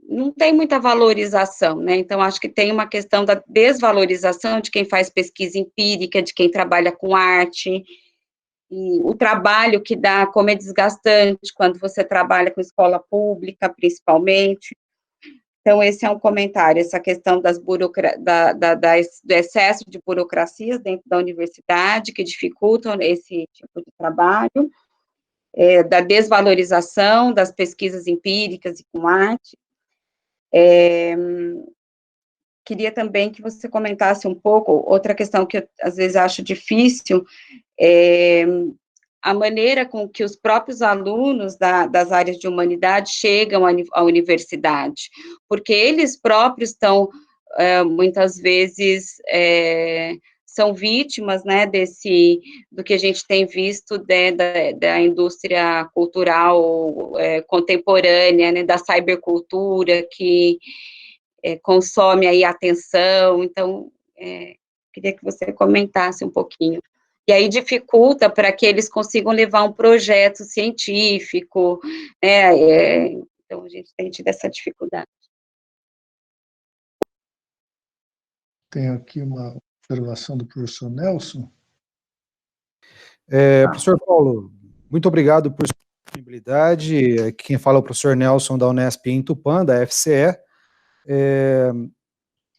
não tem muita valorização, né? Então, acho que tem uma questão da desvalorização de quem faz pesquisa empírica, de quem trabalha com arte, e o trabalho que dá, como é desgastante quando você trabalha com escola pública, principalmente. Então, esse é um comentário, essa questão do excesso de burocracias dentro da universidade, que dificultam esse tipo de trabalho, da desvalorização das pesquisas empíricas e com arte. Queria também que você comentasse um pouco, outra questão que eu, às vezes, acho difícil, a maneira com que os próprios alunos das áreas de humanidade chegam à universidade, porque eles próprios estão, muitas vezes, são vítimas, né, do que a gente tem visto da indústria cultural contemporânea, né, da cybercultura, que consome aí a atenção. Então, queria que você comentasse um pouquinho. E aí dificulta para que eles consigam levar um projeto científico, né? Então, a gente tem tido essa dificuldade. Tenho aqui uma observação do professor Nelson. Professor Paulo, muito obrigado por sua disponibilidade. Quem fala é o professor Nelson, da Unesp em Tupã, da FCE.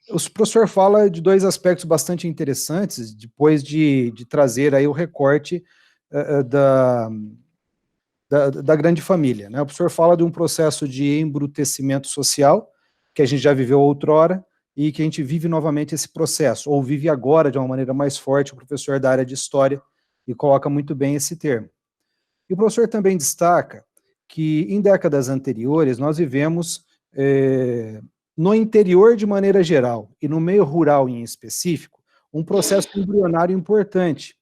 O professor fala de dois aspectos bastante interessantes, depois de trazer aí o recorte da grande família, né? O professor fala de um processo de embrutecimento social, que a gente já viveu outrora, e que a gente vive novamente esse processo, ou vive agora de uma maneira mais forte, o professor da área de História, e coloca muito bem esse termo. E o professor também destaca que, em décadas anteriores, nós vivemos no interior de maneira geral, e no meio rural em específico, um processo embrionário importante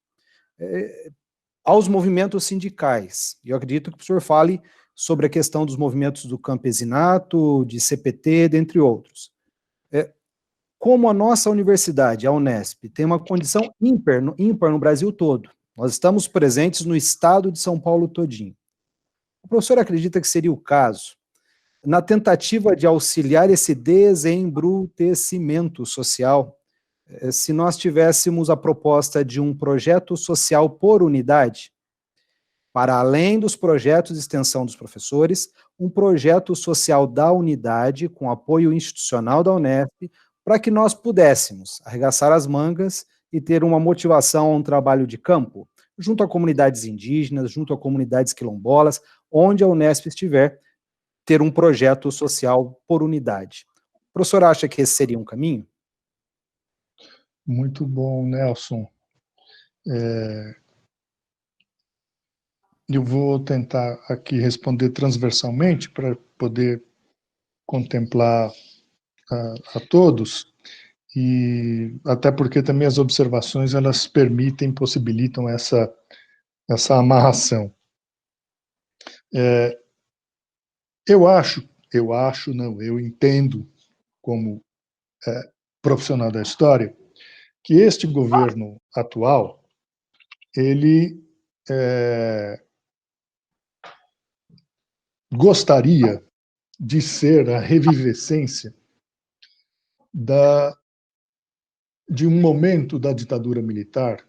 aos movimentos sindicais. E eu acredito que o professor fale sobre a questão dos movimentos do campesinato, de CPT, dentre outros. Como a nossa universidade, a Unesp, tem uma condição ímpar no Brasil todo, nós estamos presentes no estado de São Paulo todinho. O professor acredita que seria o caso, na tentativa de auxiliar esse desembrutecimento social, se nós tivéssemos a proposta de um projeto social por unidade, para além dos projetos de extensão dos professores, um projeto social da unidade, com apoio institucional da Unesp, para que nós pudéssemos arregaçar as mangas e ter uma motivação a um trabalho de campo, junto a comunidades indígenas, junto a comunidades quilombolas, onde a Unesp estiver, ter um projeto social por unidade. O professor acha que esse seria um caminho? Muito bom, Nelson. Eu vou tentar aqui responder transversalmente para poder contemplar a todos, e até porque também as observações elas possibilitam essa amarração. Eu entendo como profissional da história que este governo atual ele gostaria de ser a revivescência de um momento da ditadura militar,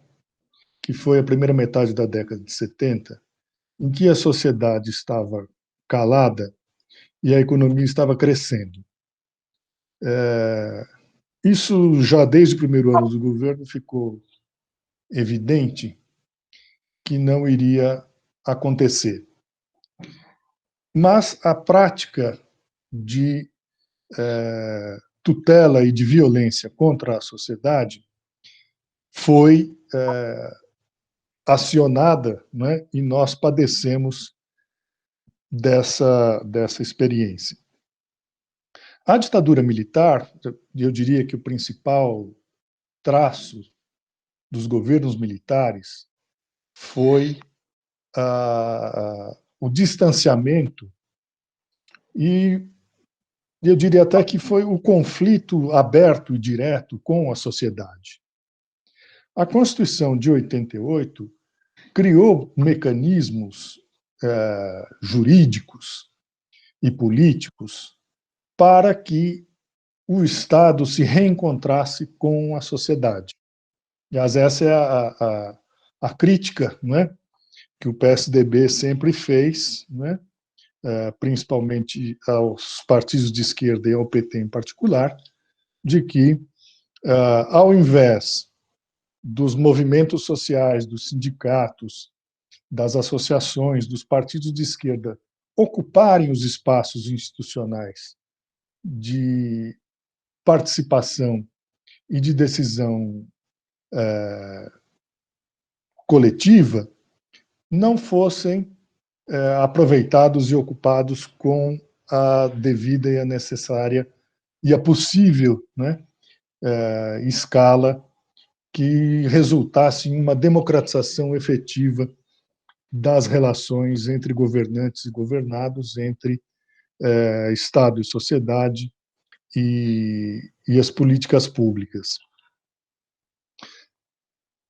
que foi a primeira metade da década de 70, em que a sociedade estava calada e a economia estava crescendo. Isso já desde o primeiro ano do governo ficou evidente que não iria acontecer. Mas a prática de tutela e de violência contra a sociedade foi acionada, né, e nós padecemos dessa experiência. A ditadura militar, eu diria que o principal traço dos governos militares foi o distanciamento e eu diria até que foi o conflito aberto e direto com a sociedade. A Constituição de 88 criou mecanismos jurídicos e políticos para que o Estado se reencontrasse com a sociedade. Aliás, essa é a crítica, não é, que o PSDB sempre fez, né, principalmente aos partidos de esquerda e ao PT em particular, de que, ao invés dos movimentos sociais, dos sindicatos, das associações, dos partidos de esquerda ocuparem os espaços institucionais de participação e de decisão coletiva, não fossem aproveitados e ocupados com a devida e a necessária e a possível, né, escala que resultasse em uma democratização efetiva das relações entre governantes e governados, entre Estado e sociedade e as políticas públicas.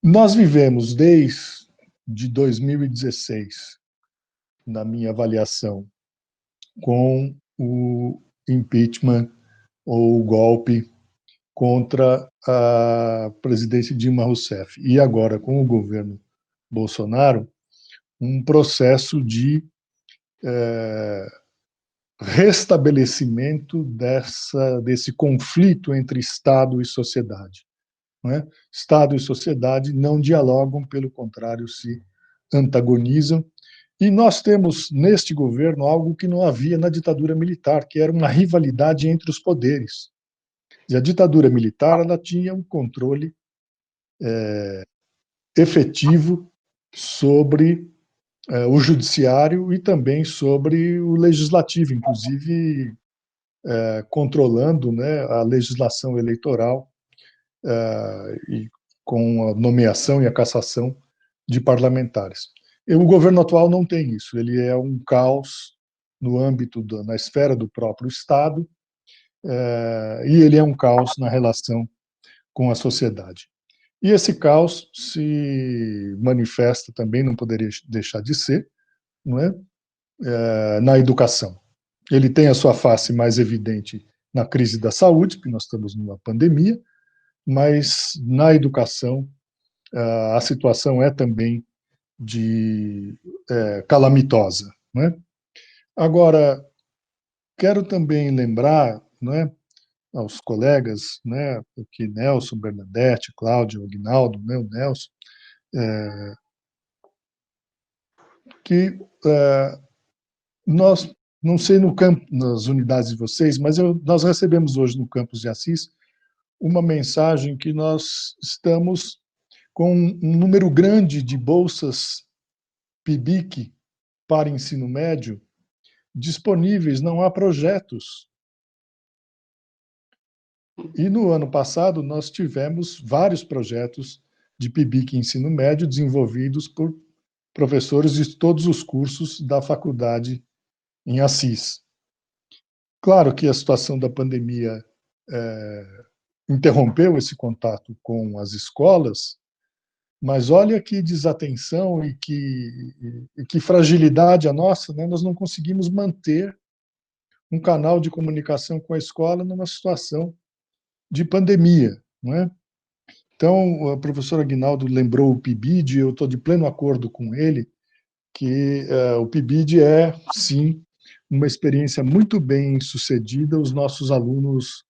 Nós vivemos desde 2016, na minha avaliação, com o impeachment ou o golpe contra a presidente Dilma Rousseff e agora com o governo Bolsonaro, um processo de restabelecimento desse conflito entre Estado e sociedade. Não é? Estado e sociedade não dialogam, pelo contrário, se antagonizam. E nós temos, neste governo, algo que não havia na ditadura militar, que era uma rivalidade entre os poderes. E a ditadura militar ela tinha um controle efetivo sobre o judiciário e também sobre o legislativo, inclusive controlando, né, a legislação eleitoral e com a nomeação e a cassação de parlamentares. O governo atual não tem isso, ele é um caos no âmbito, na esfera do próprio Estado, e ele é um caos na relação com a sociedade. E esse caos se manifesta também, não poderia deixar de ser, não é? Na educação. Ele tem a sua face mais evidente na crise da saúde, porque nós estamos numa pandemia, mas na educação a situação é também calamitosa. Não é? Agora, quero também lembrar, não é, aos colegas, né, aqui Nelson, Bernadette, Cláudio, Aguinaldo, né, o Nelson, que nós, não sei no campo, nas unidades de vocês, mas nós recebemos hoje no campus de Assis uma mensagem que nós estamos com um número grande de bolsas PIBIC para ensino médio disponíveis, não há projetos. E no ano passado nós tivemos vários projetos de PIBIC ensino médio desenvolvidos por professores de todos os cursos da faculdade em Assis. Claro que a situação da pandemia interrompeu esse contato com as escolas, mas olha que desatenção e que fragilidade a nossa, né? Nós não conseguimos manter um canal de comunicação com a escola numa situação de pandemia, não é? Então, o professor Aguinaldo lembrou o PIBID, eu estou de pleno acordo com ele, que o PIBID é, sim, uma experiência muito bem sucedida. Os nossos alunos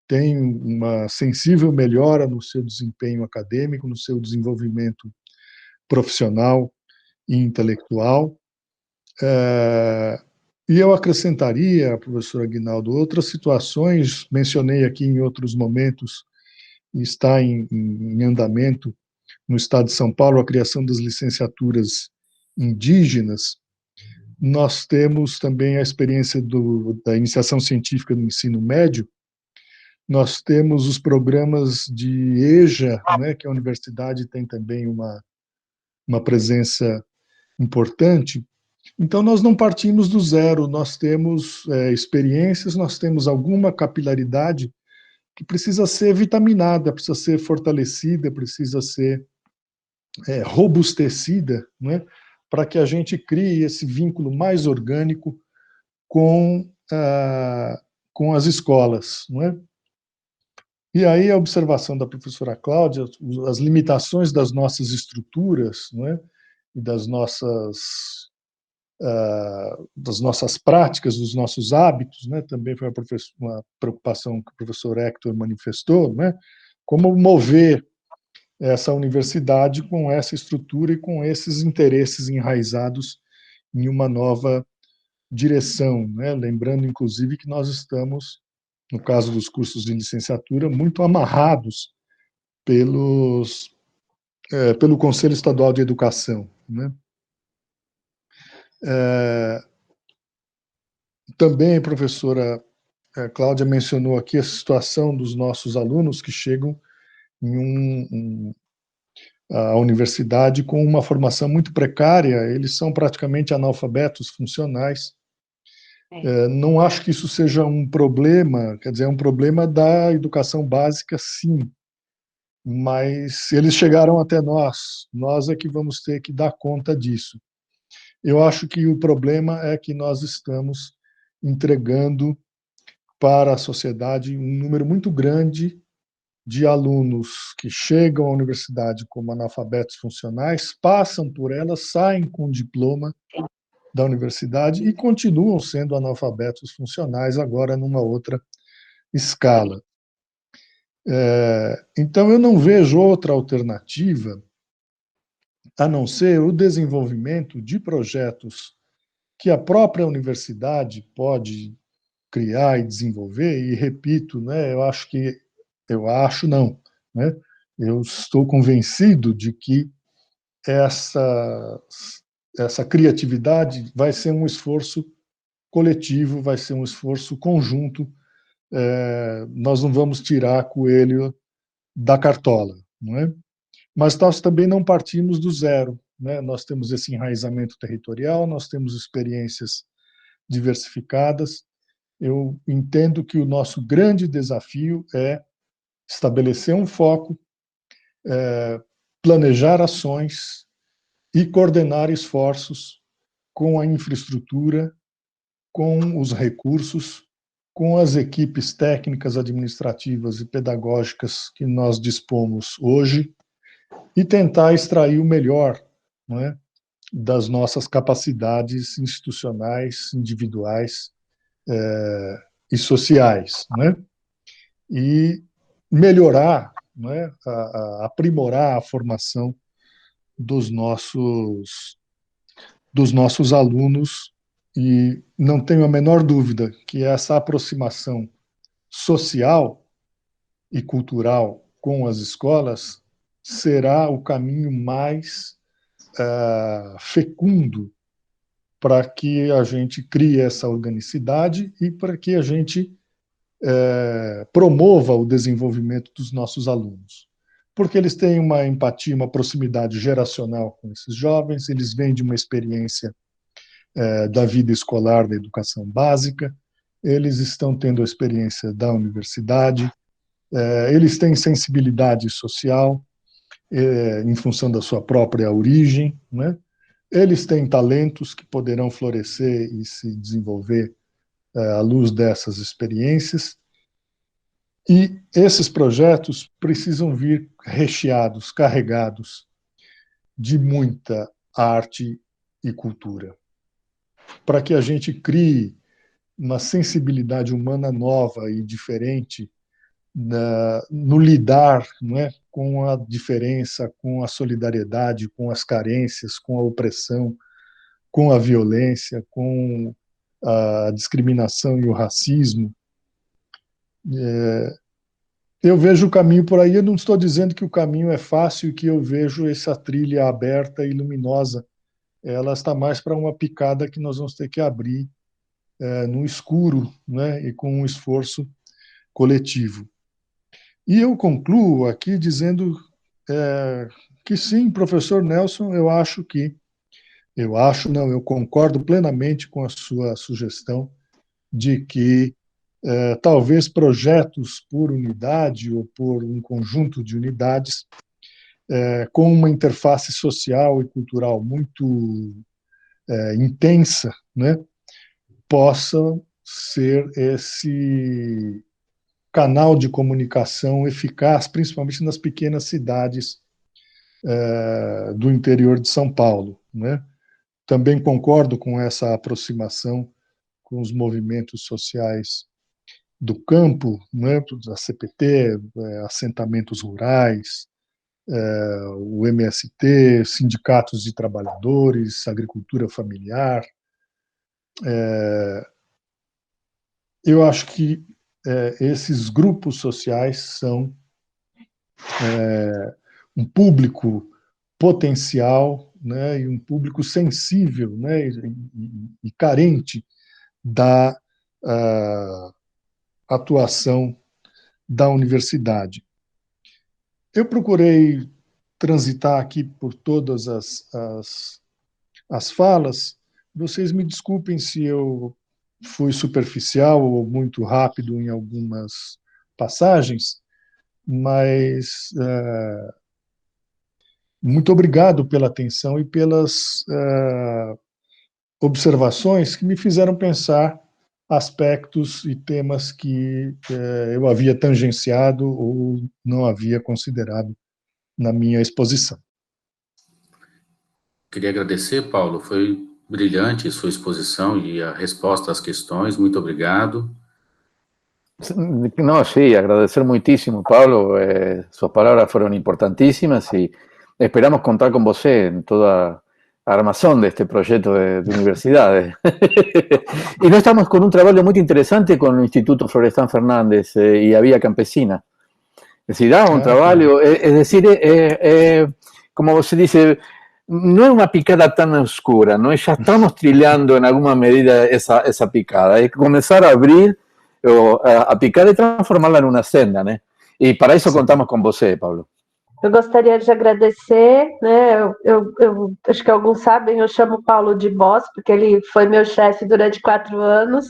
têm uma sensível melhora no seu desempenho acadêmico, no seu desenvolvimento profissional e intelectual. E eu acrescentaria, professor Aguinaldo, outras situações, mencionei aqui em outros momentos, está em andamento no estado de São Paulo a criação das licenciaturas indígenas. Nós temos também a experiência da iniciação científica no ensino médio. Nós temos os programas de EJA, né, que a universidade tem também uma presença importante. Então, nós não partimos do zero, nós temos experiências, nós temos alguma capilaridade que precisa ser vitaminada, precisa ser fortalecida, precisa ser robustecida, né, para que a gente crie esse vínculo mais orgânico com as escolas, não é? E aí a observação da professora Cláudia, as limitações das nossas estruturas, não é? E das nossas práticas, dos nossos hábitos, né? Também foi uma preocupação que o professor Hector manifestou, né? Como mover essa universidade com essa estrutura e com esses interesses enraizados em uma nova direção, né? Lembrando, inclusive, que nós estamos, no caso dos cursos de licenciatura, muito amarrados pelo Conselho Estadual de Educação, né? Também a professora Cláudia mencionou aqui a situação dos nossos alunos que chegam à universidade com uma formação muito precária, eles são praticamente analfabetos funcionais. Não acho que isso seja um problema, quer dizer, é um problema da educação básica, sim, mas eles chegaram até nós é que vamos ter que dar conta disso. Eu acho que o problema é que nós estamos entregando para a sociedade um número muito grande de alunos que chegam à universidade como analfabetos funcionais, passam por ela, saem com diploma da universidade e continuam sendo analfabetos funcionais, agora numa outra escala. Então, eu não vejo outra alternativa a não ser o desenvolvimento de projetos que a própria universidade pode criar e desenvolver, e repito, né, eu estou convencido de que essa criatividade vai ser um esforço coletivo, vai ser um esforço conjunto. Nós não vamos tirar coelho da cartola, não é? Mas nós também não partimos do zero, né? Nós temos esse enraizamento territorial, nós temos experiências diversificadas. Eu entendo que o nosso grande desafio é estabelecer um foco, planejar ações e coordenar esforços com a infraestrutura, com os recursos, com as equipes técnicas, administrativas e pedagógicas que nós dispomos hoje e tentar extrair o melhor, não é, das nossas capacidades institucionais, individuais e sociais, não é? E melhorar, não é, aprimorar a formação dos nossos alunos, e não tenho a menor dúvida que essa aproximação social e cultural com as escolas será o caminho mais fecundo para que a gente crie essa organicidade e para que a gente promova o desenvolvimento dos nossos alunos. Porque eles têm uma empatia, uma proximidade geracional com esses jovens, eles vêm de uma experiência da vida escolar, da educação básica, eles estão tendo a experiência da universidade, eles têm sensibilidade social em função da sua própria origem, né? Eles têm talentos que poderão florescer e se desenvolver à luz dessas experiências, e esses projetos precisam vir recheados, carregados de muita arte e cultura, para que a gente crie uma sensibilidade humana nova e diferente no lidar, não é, com a diferença, com a solidariedade, com as carências, com a opressão, com a violência, com a discriminação e o racismo. Eu vejo o caminho por aí. Eu não estou dizendo que o caminho é fácil e que eu vejo essa trilha aberta e luminosa. Ela está mais para uma picada que nós vamos ter que abrir no escuro, né, e com um esforço coletivo. E eu concluo aqui dizendo que sim, professor Nelson, eu concordo plenamente com a sua sugestão de que talvez projetos por unidade ou por um conjunto de unidades com uma interface social e cultural muito intensa, né, possam ser esse canal de comunicação eficaz, principalmente nas pequenas cidades do interior de São Paulo, né? Também concordo com essa aproximação com os movimentos sociais do campo, né? A CPT, assentamentos rurais, o MST, sindicatos de trabalhadores, agricultura familiar. Eu acho que esses grupos sociais são um público potencial, né, e um público sensível, né, e carente da atuação da universidade. Eu procurei transitar aqui por todas as falas. Vocês me desculpem se eu fui superficial ou muito rápido em algumas passagens, mas muito obrigado pela atenção e pelas observações que me fizeram pensar aspectos e temas que eu havia tangenciado ou não havia considerado na minha exposição. Queria agradecer, Paulo, foi brilhante sua exposição e a resposta às questões, muito obrigado. No, sí, agradecer muchísimo, Pablo. Sus palabras fueron importantísimas y esperamos contar con vos en toda armazón de este proyecto de universidades. Y no estamos con un trabajo muy interesante con el Instituto Florestan Fernández y a Vía Campesina. Es decir, un trabajo, es decir, como se dice, no es una picada tan oscura, ¿no? Ya estamos trillando en alguna medida esa picada. Hay que comenzar a abrir a picar e transformá-la numa senda, né? E para isso contamos com você, Paulo. Eu gostaria de agradecer, né? Eu acho que alguns sabem, eu chamo Paulo de Boss, porque ele foi meu chefe durante 4 anos,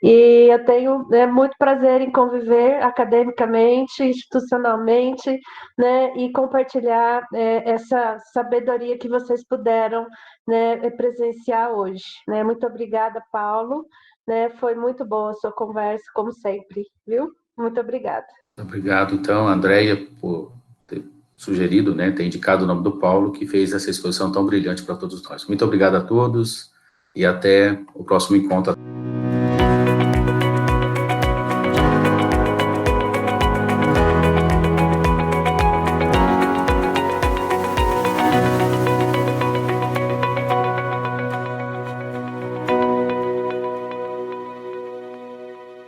e eu tenho muito prazer em conviver academicamente, institucionalmente, né? E compartilhar essa sabedoria que vocês puderam, né, presenciar hoje, né? Muito obrigada, Paulo. Né, foi muito boa a sua conversa, como sempre, viu? Muito obrigada. Obrigado, então, Andréia, por ter sugerido, né, ter indicado o nome do Paulo, que fez essa exposição tão brilhante para todos nós. Muito obrigado a todos e até o próximo encontro.